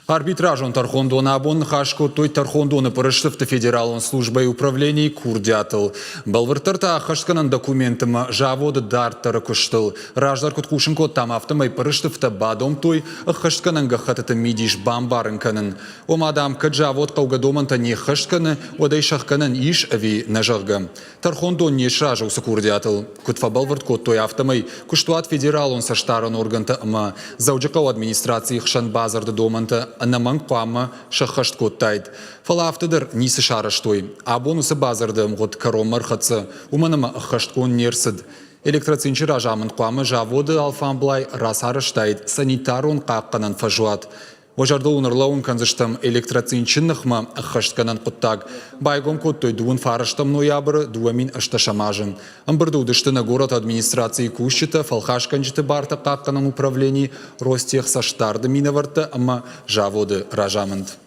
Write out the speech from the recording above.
Арбитражон Тархондона абон хашко той Тархондона порыштывты федералон службой управлений курдятыл. Балвыртырта хашканан документыма жаводы дартары куштыл. Раждар куткушынко там автомай порыштывты бадом той хашканан гахатыты мидиш бамбарынканын. Омадам каджавод каугадоманта не хашканы, одай шахканан иш ави нажарга. Тархондон не шражаусы курдятыл. Кутфа балвыртко той автомай куштуат федералон саштаран органта ама зауджакау администрации хшан базарды доманта Анаман Пама шахашт коттайд. Фалафтыдыр нисы шараштой. А бонусы базардым год каромар хатсы. Уманама хашткон нерсид. Электрацинчи ражамын Пама жаводы алфамблай расарыштайд. Санитарон қаққанан фажуат. Ожарды унырлауын канзыштам электрацинчиннахма хаштканан коттаг. Байгом коттой дуын фарыштам ноябры дуамин ашташамажын. Амбырды удышты на город администрации кущита фалхашканчыты барта қаққанан управлений Ростех саштарды минаварты ама жаводы ражамынд.